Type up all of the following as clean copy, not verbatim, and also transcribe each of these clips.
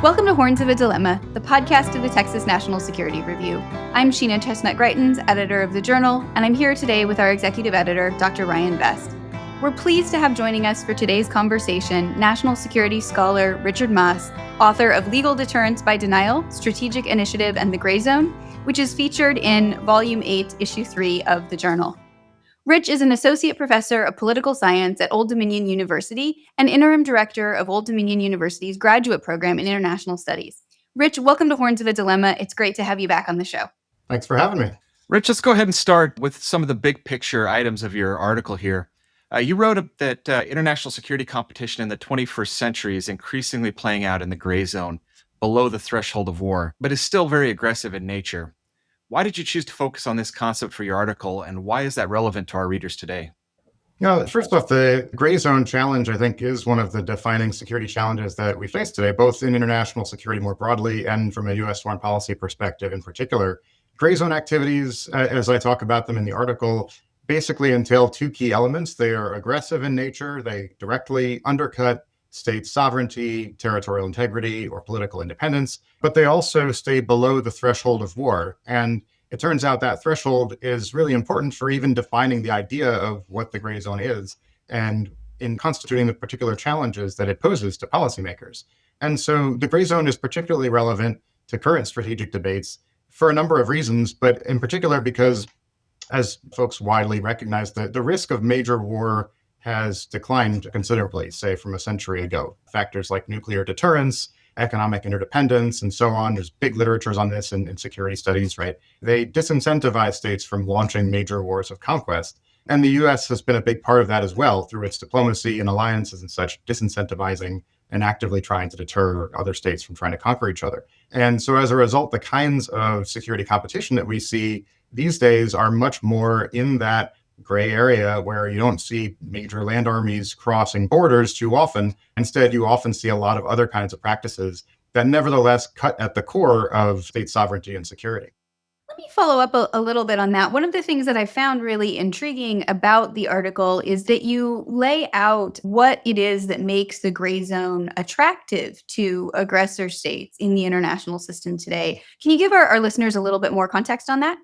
Welcome to Horns of a Dilemma, the podcast of the Texas National Security Review. I'm Sheena Chestnut Greitens, editor of the Journal, and I'm here today with our executive editor, Dr. Ryan Best. We're pleased to have joining us for today's conversation national security scholar Richard Maass, author of Legal Deterrence by Denial, Strategic Initiative, and the Gray Zone, which is featured in Volume 8, Issue 3 of the Journal. Rich is an associate professor of political science at Old Dominion University and interim director of Old Dominion University's graduate program in international studies. Rich, welcome to Horns of a Dilemma. It's great to have you back on the show. Thanks for having me. Rich, let's go ahead and start with some of the big picture items of your article here. You wrote that international security competition in the 21st century is increasingly playing out in the gray zone, below the threshold of war, but is still very aggressive in nature. Why did you choose to focus on this concept for your article, and why is that relevant to our readers today? First off, the gray zone challenge, I think, is one of the defining security challenges that we face today, both in international security more broadly and from a U.S. foreign policy perspective in particular. Gray zone activities, as I talk about them in the article, basically entail two key elements. They are aggressive in nature. They directly undercut state sovereignty, territorial integrity, or political independence, but they also stay below the threshold of war. And it turns out that threshold is really important for even defining the idea of what the gray zone is and in constituting the particular challenges that it poses to policymakers. And so the gray zone is particularly relevant to current strategic debates for a number of reasons, but in particular because, as folks widely recognize, the risk of major war has declined considerably, say, from a century ago. Factors like nuclear deterrence, economic interdependence, and so on. There's big literatures on this in security studies, right? They disincentivize states from launching major wars of conquest. And the U.S. has been a big part of that as well through its diplomacy and alliances and such, disincentivizing and actively trying to deter other states from trying to conquer each other. And so as a result, the kinds of security competition that we see these days are much more in that gray area where you don't see major land armies crossing borders too often. Instead, you often see a lot of other kinds of practices that nevertheless cut at the core of state sovereignty and security. Let me follow up a little bit on that. One of the things that I found really intriguing about the article is that you lay out what it is that makes the gray zone attractive to aggressor states in the international system today. Can you give our listeners a little bit more context on that?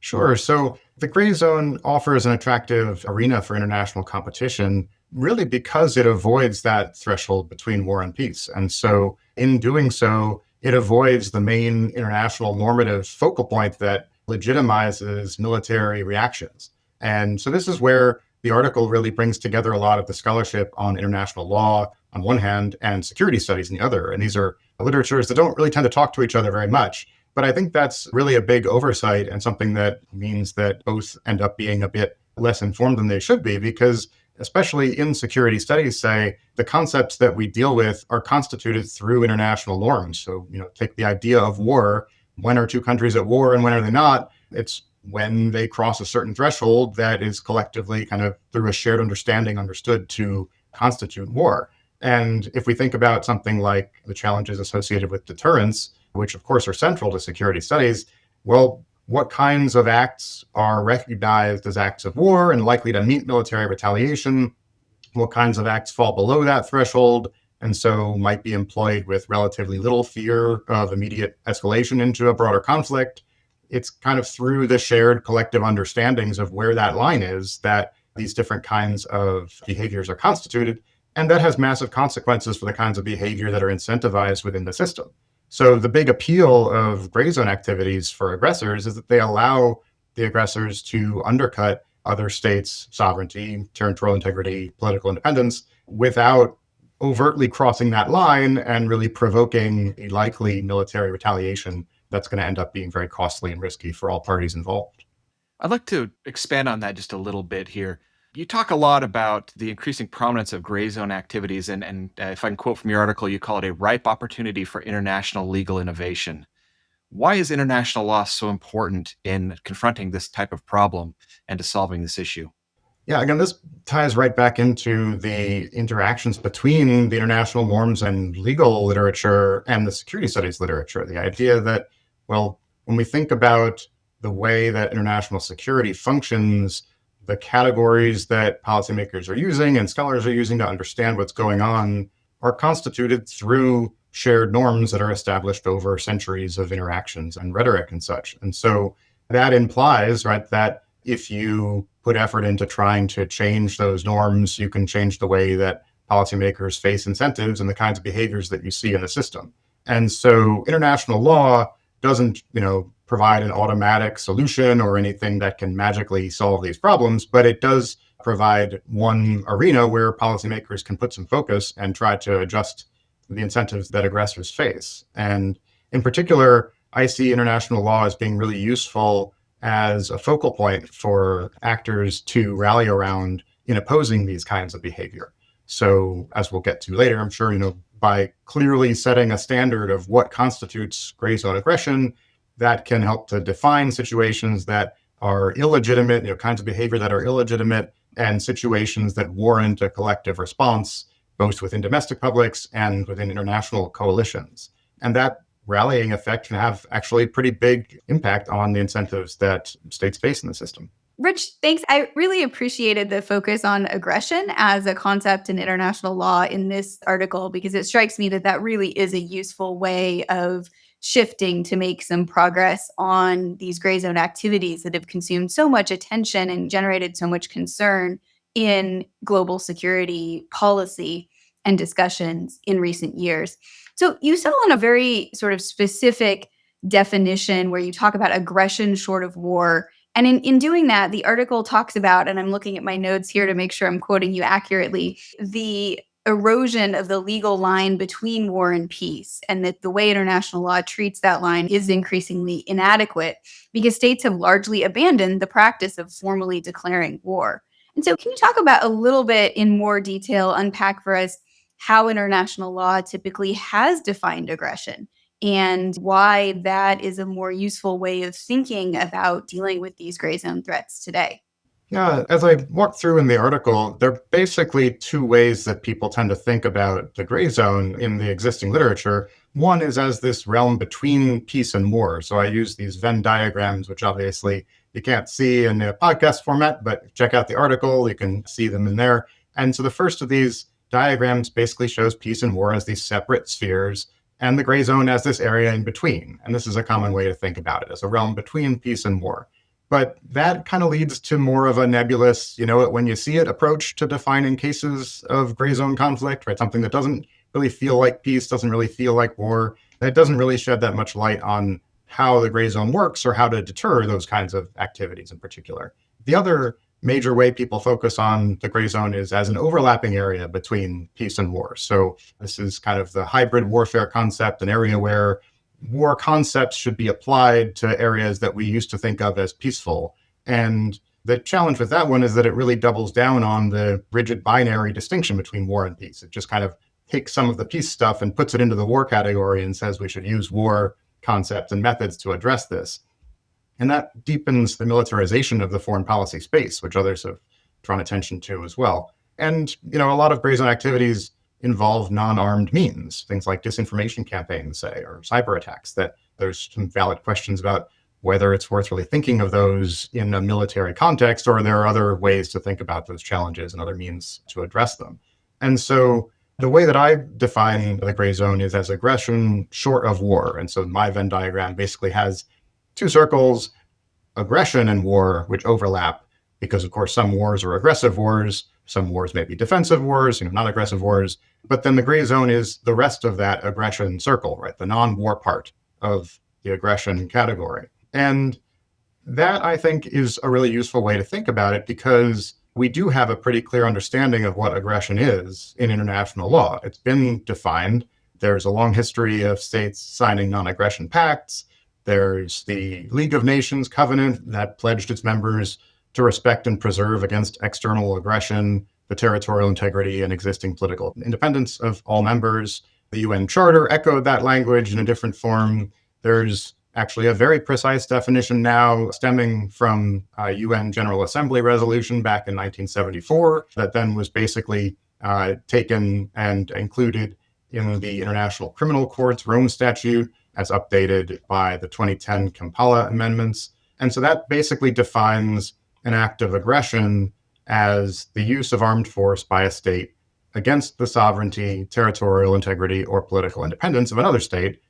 Sure. So the gray zone offers an attractive arena for international competition, really because it avoids that threshold between war and peace. And so in doing so, it avoids the main international normative focal point that legitimizes military reactions. And so this is where the article really brings together a lot of the scholarship on international law on one hand and security studies on the other. And these are literatures that don't really tend to talk to each other very much. But I think that's really a big oversight and something that means that both end up being a bit less informed than they should be, because especially in security studies, say, the concepts that we deal with are constituted through international norms. So, take the idea of war. When are two countries at war and when are they not? It's when they cross a certain threshold that is collectively kind of through a shared understanding understood to constitute war. And if we think about something like the challenges associated with deterrence, which of course are central to security studies, well, what kinds of acts are recognized as acts of war and likely to meet military retaliation? What kinds of acts fall below that threshold and so might be employed with relatively little fear of immediate escalation into a broader conflict? It's kind of through the shared collective understandings of where that line is that these different kinds of behaviors are constituted, and that has massive consequences for the kinds of behavior that are incentivized within the system. So the big appeal of gray zone activities for aggressors is that they allow the aggressors to undercut other states' sovereignty, territorial integrity, political independence without overtly crossing that line and really provoking a likely military retaliation that's going to end up being very costly and risky for all parties involved. I'd like to expand on that just a little bit here. You talk a lot about the increasing prominence of gray zone activities, and if I can quote from your article, you call it a ripe opportunity for international legal innovation. Why is international law so important in confronting this type of problem and to solving this issue? Yeah, again, this ties right back into the interactions between the international norms and legal literature and the security studies literature. The idea that, well, when we think about the way that international security functions, the categories that policymakers are using and scholars are using to understand what's going on are constituted through shared norms that are established over centuries of interactions and rhetoric and such. And so that implies, right, that if you put effort into trying to change those norms, you can change the way that policymakers face incentives and the kinds of behaviors that you see in the system. And so international law doesn't, provide an automatic solution or anything that can magically solve these problems, but it does provide one arena where policymakers can put some focus and try to adjust the incentives that aggressors face. And in particular, I see international law as being really useful as a focal point for actors to rally around in opposing these kinds of behavior. So as we'll get to later, I'm sure, by clearly setting a standard of what constitutes gray zone aggression, that can help to define situations that are illegitimate, kinds of behavior that are illegitimate, and situations that warrant a collective response, both within domestic publics and within international coalitions. And that rallying effect can have actually pretty big impact on the incentives that states face in the system. Rich, thanks. I really appreciated the focus on aggression as a concept in international law in this article, because it strikes me that that really is a useful way of shifting to make some progress on these gray zone activities that have consumed so much attention and generated so much concern in global security policy and discussions in recent years. So you settle on a very sort of specific definition where you talk about aggression short of war. And in doing that, the article talks about, and I'm looking at my notes here to make sure I'm quoting you accurately, the erosion of the legal line between war and peace, and that the way international law treats that line is increasingly inadequate because states have largely abandoned the practice of formally declaring war. And so can you talk about a little bit in more detail, unpack for us how international law typically has defined aggression and why that is a more useful way of thinking about dealing with these gray zone threats today? Yeah, as I walked through in the article, there are basically two ways that people tend to think about the gray zone in the existing literature. One is as this realm between peace and war. So I use these Venn diagrams, which obviously you can't see in a podcast format, but check out the article, you can see them in there. And so the first of these diagrams basically shows peace and war as these separate spheres, and the gray zone as this area in between. And this is a common way to think about it, as a realm between peace and war. But that kind of leads to more of a nebulous, when you see it approach to defining cases of gray zone conflict, right? Something that doesn't really feel like peace, doesn't really feel like war. That doesn't really shed that much light on how the gray zone works or how to deter those kinds of activities in particular. The other major way people focus on the gray zone is as an overlapping area between peace and war. So this is kind of the hybrid warfare concept, an area where war concepts should be applied to areas that we used to think of as peaceful. And the challenge with that one is that it really doubles down on the rigid binary distinction between war and peace. It just kind of takes some of the peace stuff and puts it into the war category and says we should use war concepts and methods to address this. And that deepens the militarization of the foreign policy space, which others have drawn attention to as well. And, a lot of gray zone activities involve non-armed means, things like disinformation campaigns, say, or cyber attacks, that there's some valid questions about whether it's worth really thinking of those in a military context, or there are other ways to think about those challenges and other means to address them. And so the way that I define the gray zone is as aggression short of war. And so my Venn diagram basically has two circles, aggression and war, which overlap because, of course, some wars are aggressive wars, some wars may be defensive wars, not aggressive wars. But then the gray zone is the rest of that aggression circle, right? The non-war part of the aggression category. And that, I think, is a really useful way to think about it because we do have a pretty clear understanding of what aggression is in international law. It's been defined. There's a long history of states signing non-aggression pacts. There's the League of Nations Covenant that pledged its members to respect and preserve against external aggression, the territorial integrity and existing political independence of all members. The UN Charter echoed that language in a different form. There's actually a very precise definition now stemming from a UN General Assembly resolution back in 1974 that then was basically taken and included in the International Criminal Court's Rome Statute as updated by the 2010 Kampala amendments. And so that basically defines an act of aggression as the use of armed force by a state against the sovereignty, territorial integrity, or political independence of another state,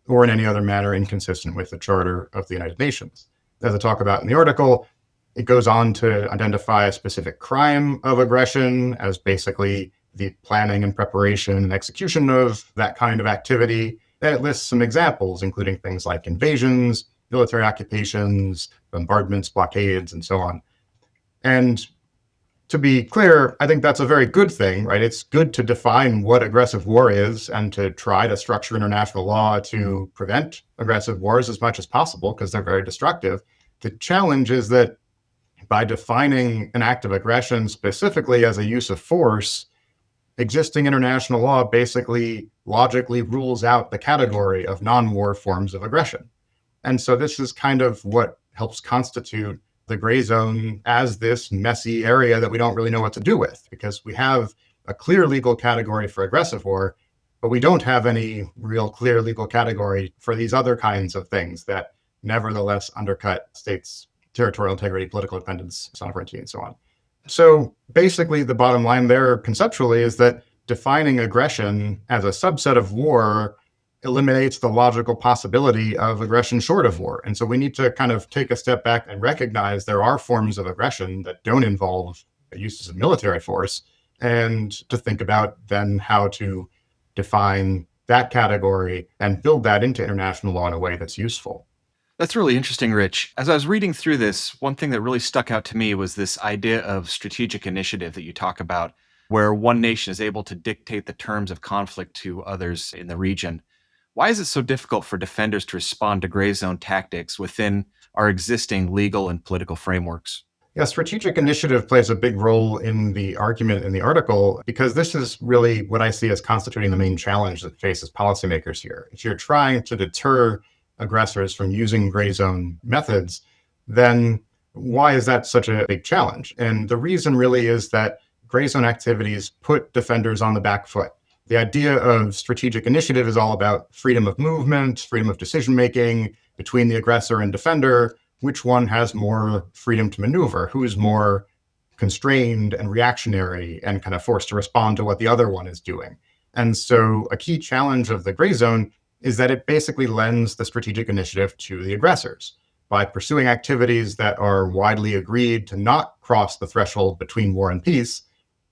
or in any other manner inconsistent with the Charter of the United Nations. As I talk about in the article, it goes on to identify a specific crime of aggression as basically the planning and preparation and execution of that kind of activity. And it lists some examples, including things like invasions, military occupations, bombardments, blockades, and so on. And to be clear, I think that's a very good thing, right? It's good to define what aggressive war is and to try to structure international law to prevent aggressive wars as much as possible because they're very destructive. The challenge is that by defining an act of aggression specifically as a use of force, existing international law basically logically rules out the category of non-war forms of aggression. And so this is kind of what helps constitute the gray zone as this messy area that we don't really know what to do with, because we have a clear legal category for aggressive war, but we don't have any real clear legal category for these other kinds of things that nevertheless undercut states' territorial integrity, political independence, sovereignty, and so on. So basically, the bottom line there conceptually is that defining aggression as a subset of war eliminates the logical possibility of aggression short of war. And so we need to kind of take a step back and recognize there are forms of aggression that don't involve uses of military force, and to think about then how to define that category and build that into international law in a way that's useful. That's really interesting, Rich. As I was reading through this, one thing that really stuck out to me was this idea of strategic initiative that you talk about, where one nation is able to dictate the terms of conflict to others in the region. Why is it so difficult for defenders to respond to gray zone tactics within our existing legal and political frameworks? Yeah, strategic initiative plays a big role in the argument in the article, because this is really what I see as constituting the main challenge that faces policymakers here. If you're trying to deter aggressors from using gray zone methods, then why is that such a big challenge? And the reason really is that gray zone activities put defenders on the back foot. The idea of strategic initiative is all about freedom of movement, freedom of decision-making between the aggressor and defender. Which one has more freedom to maneuver? Who is more constrained and reactionary and kind of forced to respond to what the other one is doing? And so a key challenge of the gray zone is that it basically lends the strategic initiative to the aggressors. By pursuing activities that are widely agreed to not cross the threshold between war and peace,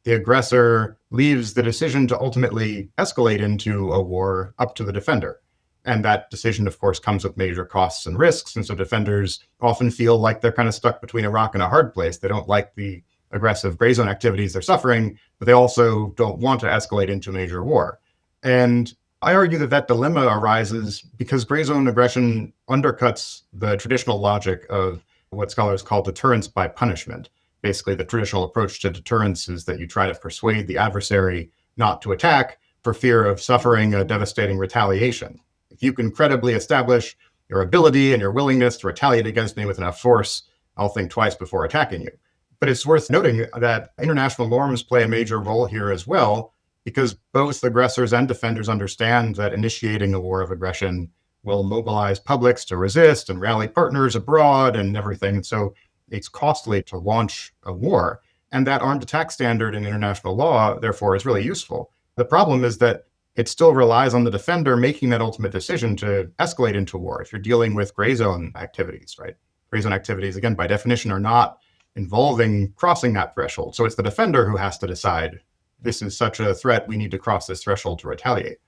the aggressor leaves the decision to ultimately escalate into a war up to the defender. And that decision, of course, comes with major costs and risks. And so defenders often feel like they're kind of stuck between a rock and a hard place. They don't like the aggressive gray zone activities they're suffering, but they also don't want to escalate into major war. And I argue that that dilemma arises because gray zone aggression undercuts the traditional logic of what scholars call deterrence by punishment. Basically, the traditional approach to deterrence is that you try to persuade the adversary not to attack for fear of suffering a devastating retaliation. If you can credibly establish your ability and your willingness to retaliate against me with enough force, I'll think twice before attacking you. But it's worth noting that international norms play a major role here as well, because both aggressors and defenders understand that initiating a war of aggression will mobilize publics to resist and rally partners abroad and everything. And so it's costly to launch a war. And that armed attack standard in international law, therefore, is really useful. The problem is that it still relies on the defender making that ultimate decision to escalate into war if you're dealing with gray zone activities, right? Gray zone activities, again, by definition, are not involving crossing that threshold. So it's the defender who has to decide, this is such a threat, we need to cross this threshold to retaliate.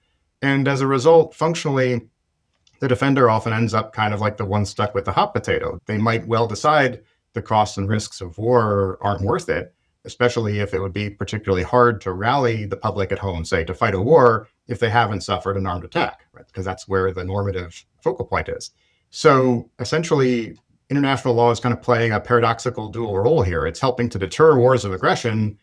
And as a result, functionally, the defender often ends up kind of like the one stuck with the hot potato. They might well decide the costs and risks of war aren't worth it, especially if it would be particularly hard to rally the public at home, say, to fight a war if they haven't suffered an armed attack, right? Because that's where the normative focal point is. So essentially, international law is kind of playing a paradoxical dual role here. It's helping to deter wars of aggression,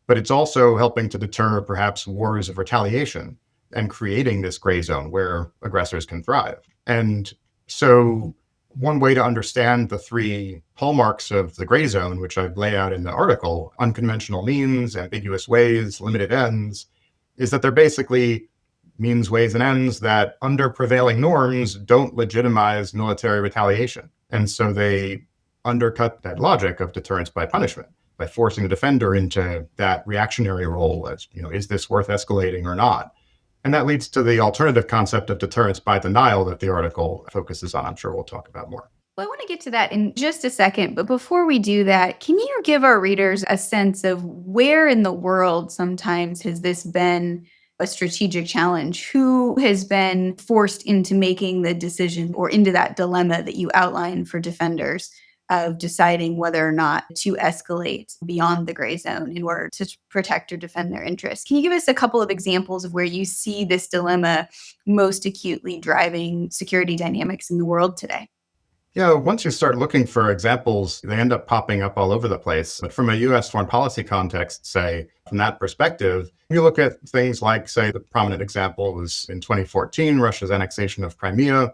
but it's also helping to deter perhaps wars of retaliation and creating this gray zone where aggressors can thrive. And so one way to understand the three hallmarks of the gray zone, which I lay out in the article, unconventional means, ambiguous ways, limited ends, is that they're basically means, ways, and ends that under prevailing norms don't legitimize military retaliation. And so they undercut that logic of deterrence by punishment. by forcing the defender into that reactionary role as, is this worth escalating or not? And that leads to the alternative concept of deterrence by denial that the article focuses on. I'm sure we'll talk about more. Well, I want to get to that in just a second. But before we do that, can you give our readers a sense of where in the world sometimes has this been a strategic challenge? Who has been forced into making the decision or into that dilemma that you outline for defenders of deciding whether or not to escalate beyond the gray zone in order to protect or defend their interests? Can you give us a couple of examples of where you see this dilemma most acutely driving security dynamics in the world today? Yeah, once you start looking for examples, they end up popping up all over the place. But from a US foreign policy context, say, from that perspective, you look at things like, say, the prominent example was in 2014, Russia's annexation of Crimea,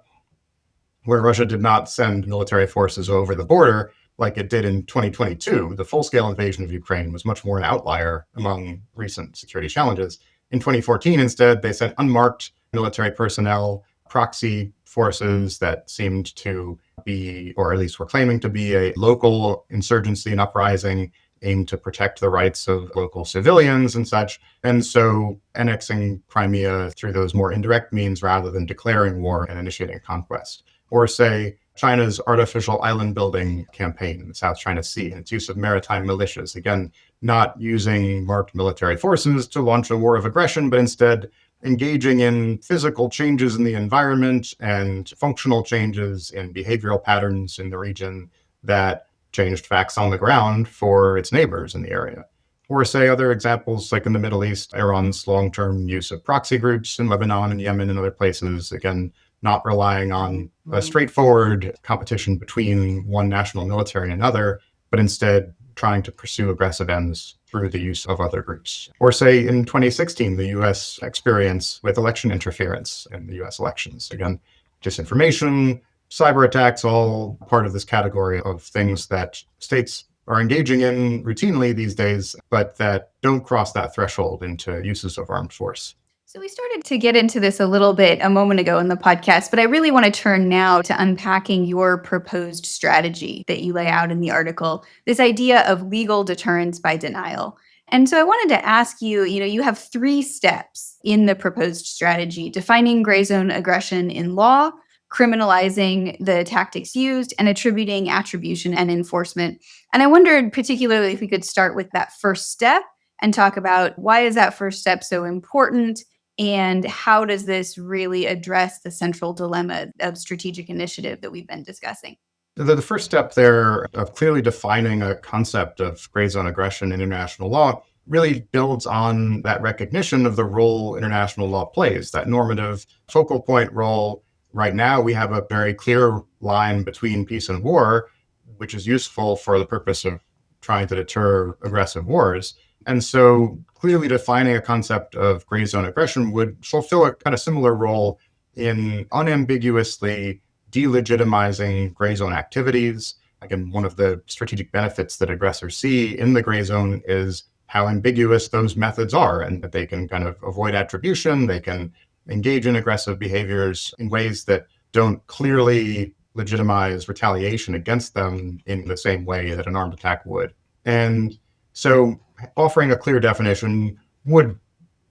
where Russia did not send military forces over the border like it did in 2022. The full-scale invasion of Ukraine was much more an outlier among recent security challenges. In 2014, instead, they sent unmarked military personnel, proxy forces that seemed to be, or at least were claiming to be, a local insurgency and uprising aimed to protect the rights of local civilians and such. And so annexing Crimea through those more indirect means rather than declaring war and initiating a conquest. Or say China's artificial island building campaign in the South China Sea and its use of maritime militias, again, not using marked military forces to launch a war of aggression, but instead engaging in physical changes in the environment and functional changes in behavioral patterns in the region that changed facts on the ground for its neighbors in the area. Or say other examples like in the Middle East, Iran's long-term use of proxy groups in Lebanon and Yemen and other places, again, not relying on a straightforward competition between one national military and another, but instead trying to pursue aggressive ends through the use of other groups. Or say in 2016, the US experience with election interference in the US elections. Again, disinformation, cyber attacks, all part of this category of things that states are engaging in routinely these days, but that don't cross that threshold into uses of armed force. So we started to get into this a little bit a moment ago in the podcast, but I really want to turn now to unpacking your proposed strategy that you lay out in the article, this idea of legal deterrence by denial. And so I wanted to ask you, you have 3 steps in the proposed strategy: defining gray zone aggression in law, criminalizing the tactics used, and attributing attribution and enforcement. And I wondered particularly if we could start with that first step and talk about why is that first step so important, and how does this really address the central dilemma of strategic initiative that we've been discussing? The first step there of clearly defining a concept of gray zone aggression in international law really builds on that recognition of the role international law plays, that normative focal point role. Right now, we have a very clear line between peace and war, which is useful for the purpose of trying to deter aggressive wars. And so clearly defining a concept of gray zone aggression would fulfill a kind of similar role in unambiguously delegitimizing gray zone activities. Again, one of the strategic benefits that aggressors see in the gray zone is how ambiguous those methods are, and that they can kind of avoid attribution, they can engage in aggressive behaviors in ways that don't clearly legitimize retaliation against them in the same way that an armed attack would. And so offering a clear definition would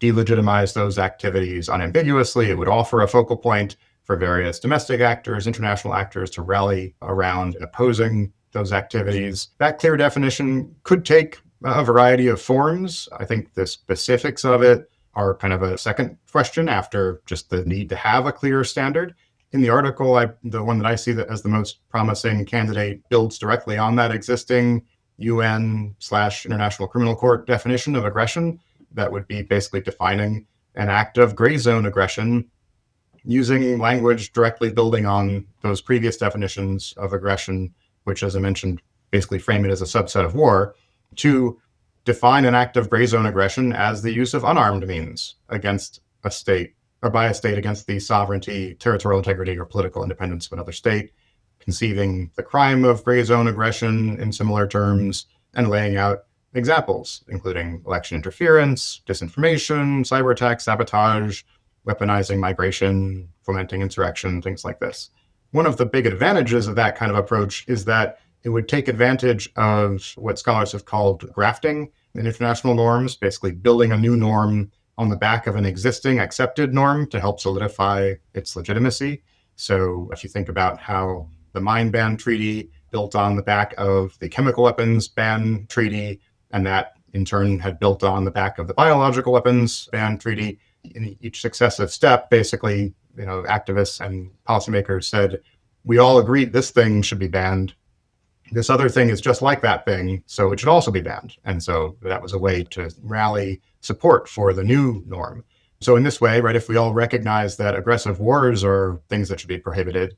delegitimize those activities unambiguously. It would offer a focal point for various domestic actors, international actors to rally around opposing those activities. That clear definition could take a variety of forms. I think the specifics of it are kind of a second question after just the need to have a clear standard. In the article, the one that I see that as the most promising candidate builds directly on that existing UN/International Criminal Court definition of aggression. That would be basically defining an act of gray zone aggression using language directly building on those previous definitions of aggression, which, as I mentioned, basically frame it as a subset of war, to define an act of gray zone aggression as the use of unarmed means against a state or by a state against the sovereignty, territorial integrity, or political independence of another state, conceiving the crime of gray zone aggression in similar terms, and laying out examples, including election interference, disinformation, cyber attacks, sabotage, weaponizing migration, fomenting insurrection, things like this. One of the big advantages of that kind of approach is that it would take advantage of what scholars have called grafting in international norms, basically building a new norm on the back of an existing accepted norm to help solidify its legitimacy. So if you think about how the mine ban treaty built on the back of the chemical weapons ban treaty, and that in turn had built on the back of the biological weapons ban treaty, in each successive step, basically, activists and policymakers said, we all agree this thing should be banned. This other thing is just like that thing, so it should also be banned. And so that was a way to rally support for the new norm. So in this way, right, if we all recognize that aggressive wars are things that should be prohibited,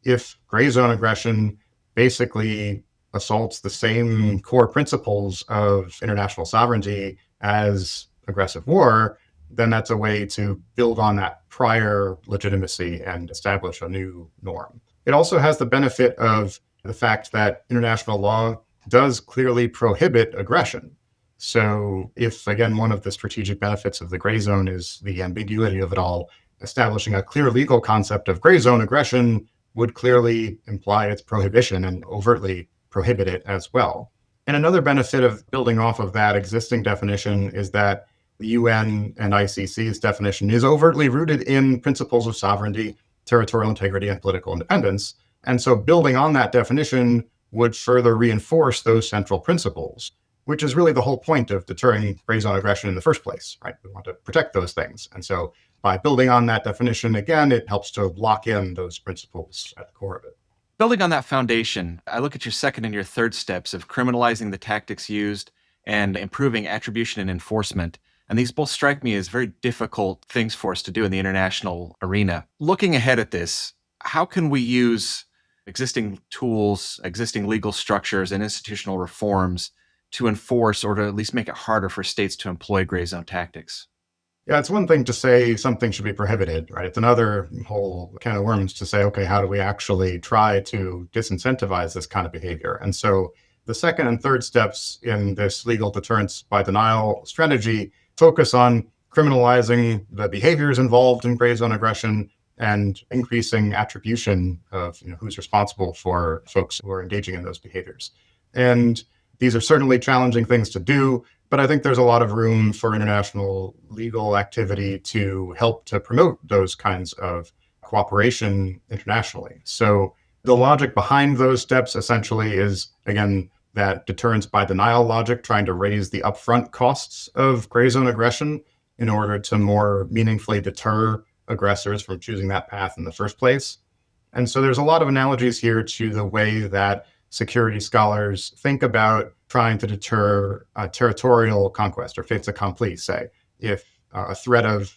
if gray zone aggression basically assaults the same core principles of international sovereignty as aggressive war, then that's a way to build on that prior legitimacy and establish a new norm. It also has the benefit of the fact that international law does clearly prohibit aggression. So if, again, one of the strategic benefits of the gray zone is the ambiguity of it all, establishing a clear legal concept of gray zone aggression would clearly imply its prohibition and overtly prohibit it as well. And another benefit of building off of that existing definition is that the UN and ICC's definition is overtly rooted in principles of sovereignty, territorial integrity, and political independence. And so building on that definition would further reinforce those central principles, which is really the whole point of deterring gray zone aggression in the first place, right? We want to protect those things. And so by building on that definition, again, it helps to lock in those principles at the core of it. Building on that foundation, I look at your second and your third steps of criminalizing the tactics used and improving attribution and enforcement. And these both strike me as very difficult things for us to do in the international arena. Looking ahead at this, how can we use existing tools, existing legal structures, and institutional reforms to enforce or to at least make it harder for states to employ gray zone tactics? Yeah, it's one thing to say something should be prohibited, right? It's another whole can of worms to say, okay, how do we actually try to disincentivize this kind of behavior? And so the second and third steps in this legal deterrence by denial strategy focus on criminalizing the behaviors involved in gray zone aggression and increasing attribution of who's responsible for folks who are engaging in those behaviors. And these are certainly challenging things to do, but I think there's a lot of room for international legal activity to help to promote those kinds of cooperation internationally. So the logic behind those steps essentially is, again, that deterrence by denial logic, trying to raise the upfront costs of gray zone aggression in order to more meaningfully deter aggressors from choosing that path in the first place. And so there's a lot of analogies here to the way that security scholars think about trying to deter territorial conquest or faits accompli, say. If a threat of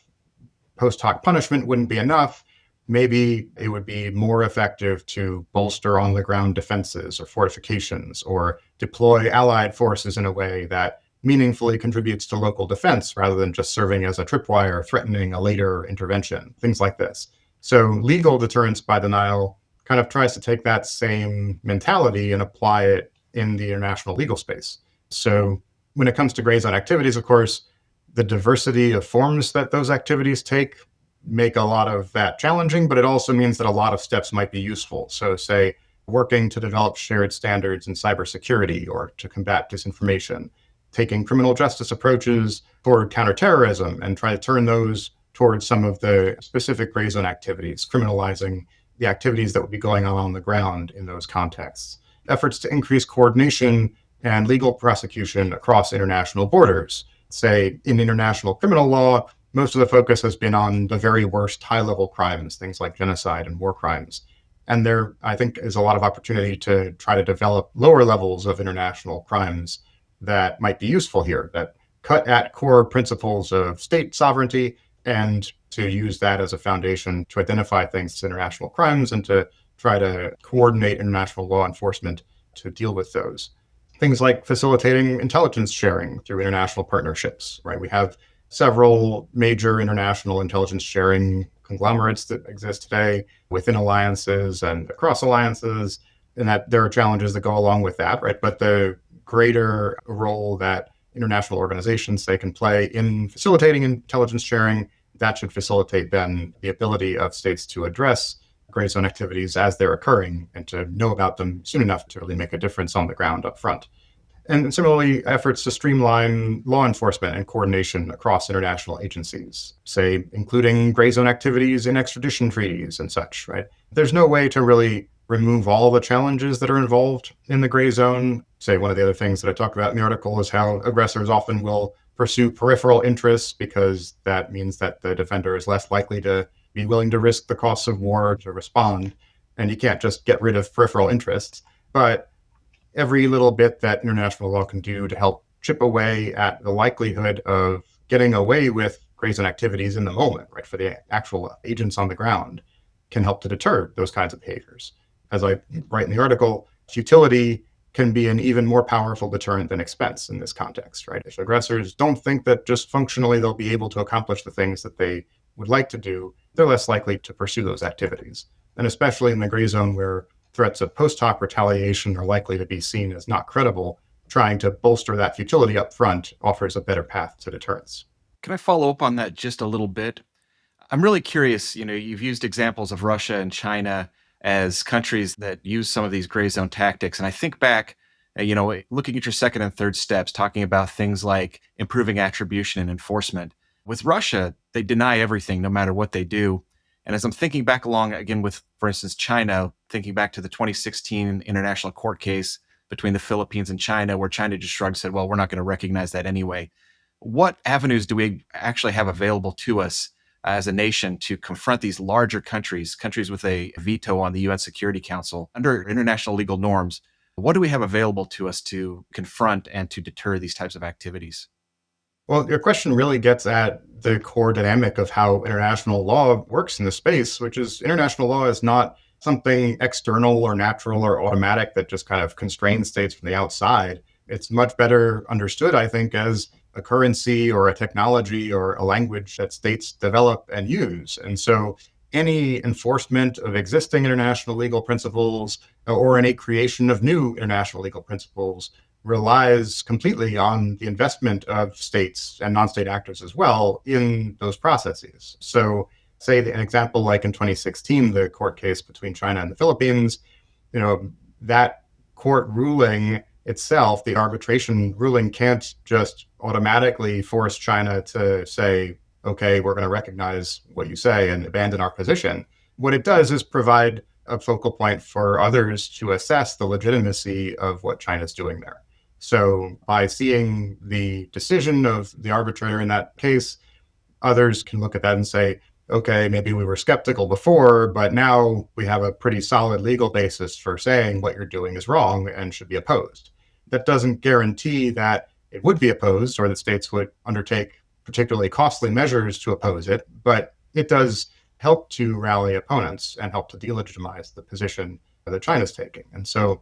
post hoc punishment wouldn't be enough, maybe it would be more effective to bolster on the ground defenses or fortifications or deploy allied forces in a way that meaningfully contributes to local defense rather than just serving as a tripwire threatening a later intervention, things like this. So legal deterrence by denial kind of tries to take that same mentality and apply it in the international legal space. So when it comes to gray zone activities, of course, the diversity of forms that those activities take make a lot of that challenging, but it also means that a lot of steps might be useful. So say working to develop shared standards in cybersecurity or to combat disinformation, taking criminal justice approaches toward counterterrorism and try to turn those towards some of the specific gray zone activities, criminalizing the activities that would be going on the ground in those contexts. Efforts to increase coordination and legal prosecution across international borders. Say, in international criminal law, most of the focus has been on the very worst high-level crimes, things like genocide and war crimes. And there, I think, is a lot of opportunity to try to develop lower levels of international crimes that might be useful here, that cut at core principles of state sovereignty and to use that as a foundation to identify things as international crimes and to try to coordinate international law enforcement to deal with those. Things like facilitating intelligence sharing through international partnerships, right? We have several major international intelligence sharing conglomerates that exist today within alliances and across alliances, and that there are challenges that go along with that, right? But the greater role that international organizations, they can play in facilitating intelligence sharing, that should facilitate then the ability of states to address gray zone activities as they're occurring and to know about them soon enough to really make a difference on the ground up front. And similarly, efforts to streamline law enforcement and coordination across international agencies, say, including gray zone activities in extradition treaties and such, right? There's no way to really remove all the challenges that are involved in the gray zone. Say, one of the other things that I talked about in the article is how aggressors often will pursue peripheral interests because that means that the defender is less likely to be willing to risk the costs of war to respond. And you can't just get rid of peripheral interests. But every little bit that international law can do to help chip away at the likelihood of getting away with gray zone activities in the moment, right, for the actual agents on the ground, can help to deter those kinds of behaviors. As I write in the article, futility can be an even more powerful deterrent than expense in this context, right? If aggressors don't think that just functionally they'll be able to accomplish the things that they would like to do, they're less likely to pursue those activities. And especially in the gray zone where threats of post hoc retaliation are likely to be seen as not credible, trying to bolster that futility up front offers a better path to deterrence. Can I follow up on that just a little bit? I'm really curious. You've used examples of Russia and China as countries that use some of these gray zone tactics. And I think back, looking at your second and third steps, talking about things like improving attribution and enforcement. With Russia, they deny everything no matter what they do. And as I'm thinking back along again with, for instance, China, thinking back to the 2016 international court case between the Philippines and China, where China just shrugged and said, well, we're not going to recognize that anyway. What avenues do we actually have available to us as a nation to confront these larger countries with a veto on the UN Security Council under international legal norms? What do we have available to us to confront and to deter these types of activities? Well, your question really gets at the core dynamic of how international law works in the space, which is international law is not something external or natural or automatic that just kind of constrains states from the outside. It's much better understood, I think, as a currency or a technology or a language that states develop and use. And so any enforcement of existing international legal principles or any creation of new international legal principles relies completely on the investment of states and non-state actors as well in those processes. So say an example like in 2016, the court case between China and the Philippines, that court ruling itself, the arbitration ruling can't just automatically force China to say, okay, we're going to recognize what you say and abandon our position. What it does is provide a focal point for others to assess the legitimacy of what China's doing there. So by seeing the decision of the arbitrator in that case, others can look at that and say, okay, maybe we were skeptical before, but now we have a pretty solid legal basis for saying what you're doing is wrong and should be opposed. That doesn't guarantee that it would be opposed or that states would undertake particularly costly measures to oppose it, but it does help to rally opponents and help to delegitimize the position that China's taking. And so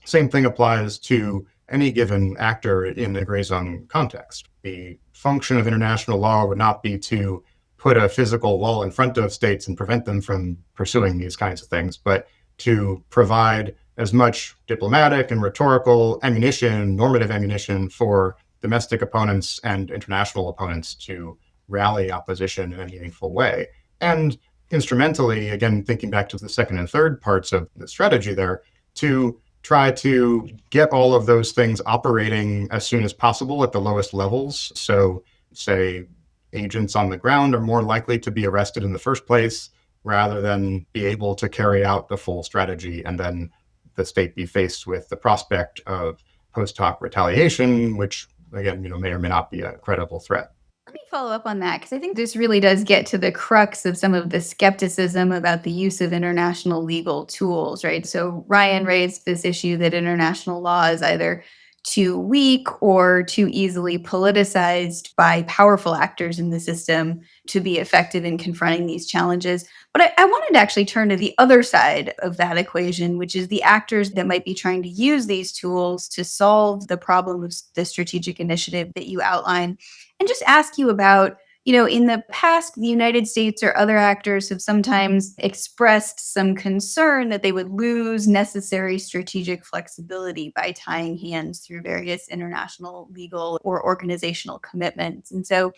same thing applies to any given actor in the gray zone context. The function of international law would not be to put a physical wall in front of states and prevent them from pursuing these kinds of things, but to provide as much diplomatic and rhetorical ammunition, normative ammunition for domestic opponents and international opponents to rally opposition in a meaningful way. And instrumentally, again, thinking back to the second and third parts of the strategy there, to try to get all of those things operating as soon as possible at the lowest levels. So say agents on the ground are more likely to be arrested in the first place rather than be able to carry out the full strategy and then the state be faced with the prospect of post hoc retaliation, which again, may or may not be a credible threat. Let me follow up on that because I think this really does get to the crux of some of the skepticism about the use of international legal tools, right? So Ryan raised this issue that international law is either too weak or too easily politicized by powerful actors in the system to be effective in confronting these challenges. But I wanted to actually turn to the other side of that equation, which is the actors that might be trying to use these tools to solve the problem of the strategic initiative that you outline, and just ask you about In the past, the United States or other actors have sometimes expressed some concern that they would lose necessary strategic flexibility by tying hands through various international, legal, or organizational commitments. And so,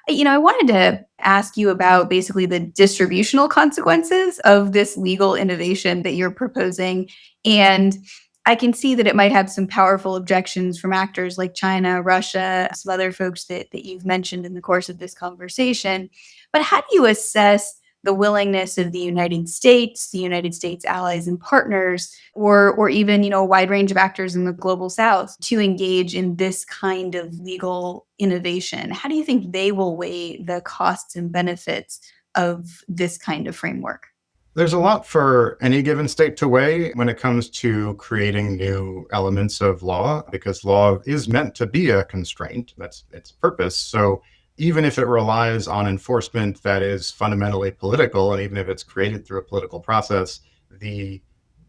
I wanted to ask you about basically the distributional consequences of this legal innovation that you're proposing. And I can see that it might have some powerful objections from actors like China, Russia, some other folks that you've mentioned in the course of this conversation. But how do you assess the willingness of the United States allies and partners, or even, a wide range of actors in the global South to engage in this kind of legal innovation? How do you think they will weigh the costs and benefits of this kind of framework? There's a lot for any given state to weigh when it comes to creating new elements of law, because law is meant to be a constraint. That's its purpose. So even if it relies on enforcement that is fundamentally political, and even if it's created through a political process, the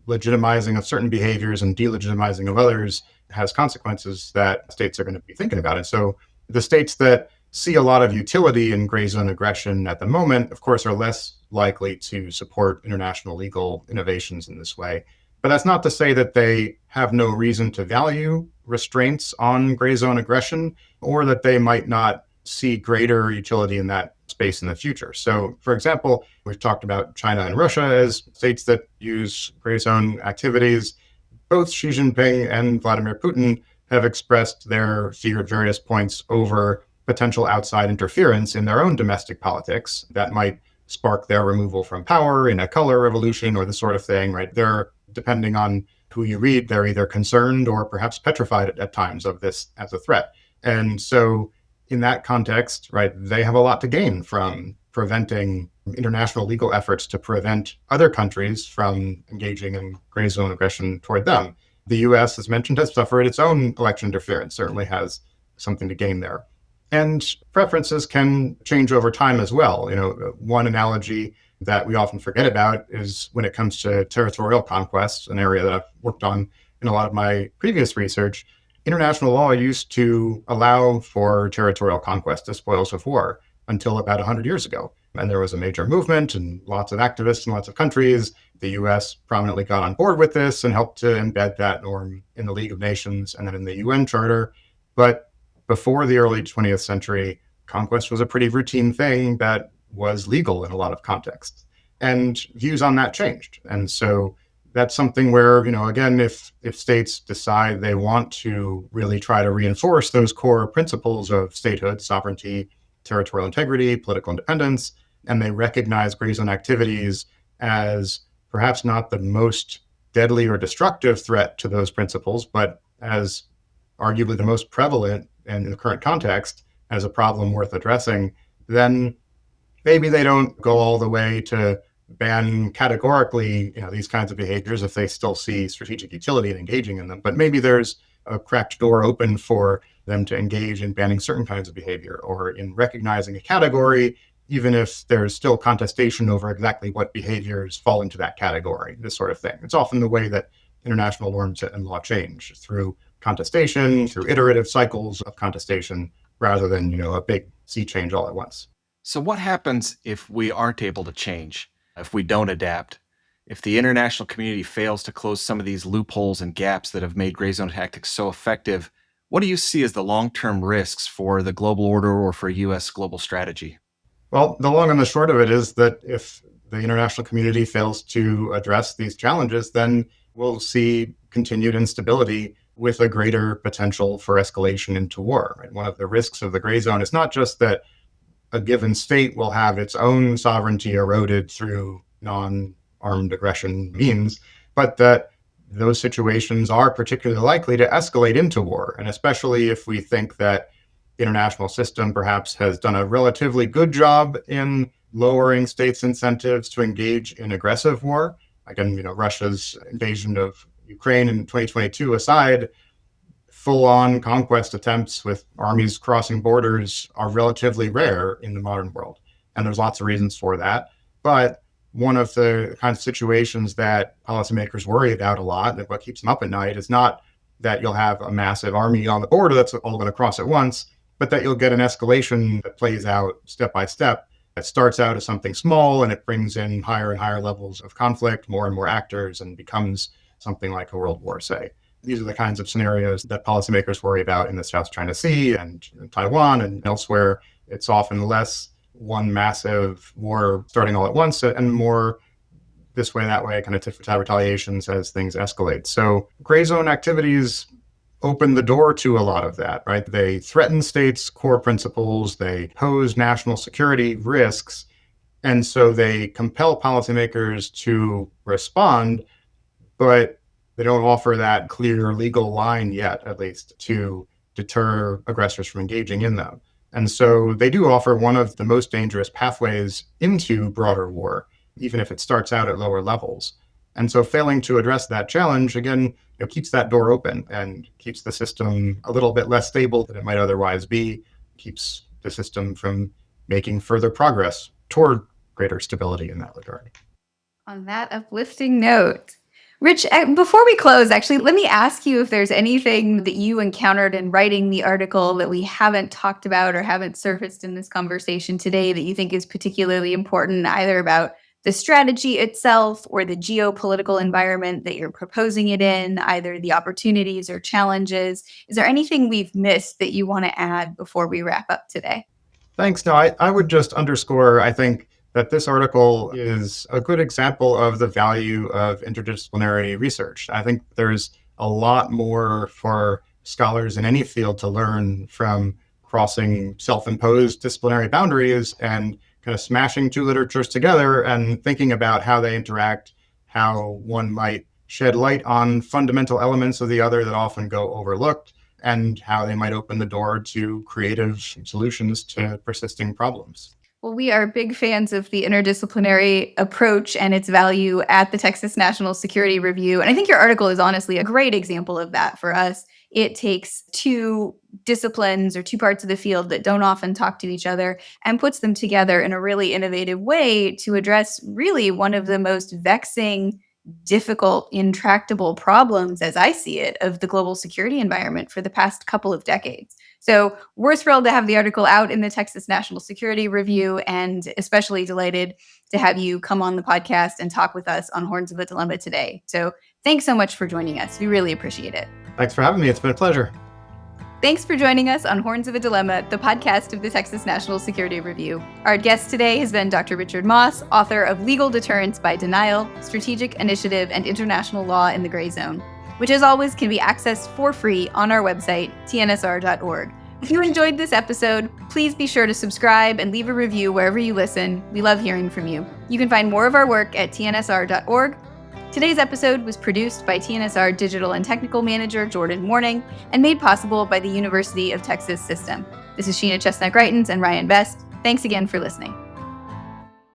legitimizing of certain behaviors and delegitimizing of others has consequences that states are going to be thinking about. And so the states that see a lot of utility in gray zone aggression at the moment, of course, are less likely to support international legal innovations in this way. But that's not to say that they have no reason to value restraints on gray zone aggression, or that they might not see greater utility in that space in the future. So, for example, we've talked about China and Russia as states that use gray zone activities. Both Xi Jinping and Vladimir Putin have expressed their fear at various points over potential outside interference in their own domestic politics that might spark their removal from power in a color revolution or this sort of thing, right? They're, depending on who you read, they're either concerned or perhaps petrified at times of this as a threat. And so in that context, right, they have a lot to gain from preventing international legal efforts to prevent other countries from engaging in gray zone aggression toward them. The US, as mentioned, has suffered its own election interference, certainly has something to gain there. And preferences can change over time as well. One analogy that we often forget about is when it comes to territorial conquest, an area that I've worked on in a lot of my previous research. International law used to allow for territorial conquest as spoils of war until about 100 years ago. And there was a major movement and lots of activists in lots of countries. The US prominently got on board with this and helped to embed that norm in the League of Nations and then in the UN Charter. But before the early 20th century, conquest was a pretty routine thing that was legal in a lot of contexts. And views on that changed. And so that's something where, again, if states decide they want to really try to reinforce those core principles of statehood, sovereignty, territorial integrity, political independence, and they recognize gray zone activities as perhaps not the most deadly or destructive threat to those principles, but as arguably the most prevalent and in the current context as a problem worth addressing, then maybe they don't go all the way to ban categorically, these kinds of behaviors if they still see strategic utility in engaging in them. But maybe there's a cracked door open for them to engage in banning certain kinds of behavior or in recognizing a category, even if there's still contestation over exactly what behaviors fall into that category, this sort of thing. It's often the way that international norms and law change, through contestation, through iterative cycles of contestation, rather than, a big sea change all at once. So what happens if we aren't able to change, if we don't adapt, if the international community fails to close some of these loopholes and gaps that have made gray zone tactics so effective? What do you see as the long-term risks for the global order or for U.S. global strategy? Well, the long and the short of it is that if the international community fails to address these challenges, then we'll see continued instability with a greater potential for escalation into war. Right? One of the risks of the gray zone is not just that a given state will have its own sovereignty eroded through non-armed aggression means, but that those situations are particularly likely to escalate into war. And especially if we think that the international system perhaps has done a relatively good job in lowering states' incentives to engage in aggressive war. Again, Russia's invasion of Ukraine in 2022 aside, full-on conquest attempts with armies crossing borders are relatively rare in the modern world. And there's lots of reasons for that. But one of the kinds of situations that policymakers worry about a lot, and what keeps them up at night, is not that you'll have a massive army on the border that's all going to cross at once, but that you'll get an escalation that plays out step by step. It starts out as something small and it brings in higher and higher levels of conflict, more and more actors, and becomes something like a world war, say. These are the kinds of scenarios that policymakers worry about in the South China Sea and in Taiwan and elsewhere. It's often less one massive war starting all at once and more this way, that way, kind of tit-for-tat retaliations as things escalate. So gray zone activities open the door to a lot of that, right? They threaten states' core principles, they pose national security risks, and so they compel policymakers to respond, but they don't offer that clear legal line yet, at least, to deter aggressors from engaging in them. And so they do offer one of the most dangerous pathways into broader war, even if it starts out at lower levels. And so failing to address that challenge, again, keeps that door open and keeps the system a little bit less stable than it might otherwise be, keeps the system from making further progress toward greater stability in that regard. On that uplifting note, Rich, before we close, actually, let me ask you if there's anything that you encountered in writing the article that we haven't talked about or haven't surfaced in this conversation today that you think is particularly important, either about the strategy itself or the geopolitical environment that you're proposing it in, either the opportunities or challenges. Is there anything we've missed that you want to add before we wrap up today? Thanks. No, I would just underscore, I think, that this article is a good example of the value of interdisciplinary research. I think there's a lot more for scholars in any field to learn from crossing self-imposed disciplinary boundaries and kind of smashing two literatures together and thinking about how they interact, how one might shed light on fundamental elements of the other that often go overlooked, and how they might open the door to creative solutions to persisting problems. Well, we are big fans of the interdisciplinary approach and its value at the Texas National Security Review. And I think your article is honestly a great example of that for us. It takes two disciplines or two parts of the field that don't often talk to each other and puts them together in a really innovative way to address really one of the most vexing, difficult, intractable problems, as I see it, of the global security environment for the past couple of decades. So we're thrilled to have the article out in the Texas National Security Review, and especially delighted to have you come on the podcast and talk with us on Horns of a Dilemma today. So thanks so much for joining us. We really appreciate it. Thanks for having me. It's been a pleasure. Thanks for joining us on Horns of a Dilemma, the podcast of the Texas National Security Review. Our guest today has been Dr. Richard Maass, author of Legal Deterrence by Denial, Strategic Initiative and International Law in the Gray Zone, which as always can be accessed for free on our website, tnsr.org. If you enjoyed this episode, please be sure to subscribe and leave a review wherever you listen. We love hearing from you. You can find more of our work at tnsr.org. Today's episode was produced by TNSR Digital and Technical Manager Jordan Morning and made possible by the University of Texas System. This is Sheena Chestnut Greitens and Ryan Best. Thanks again for listening.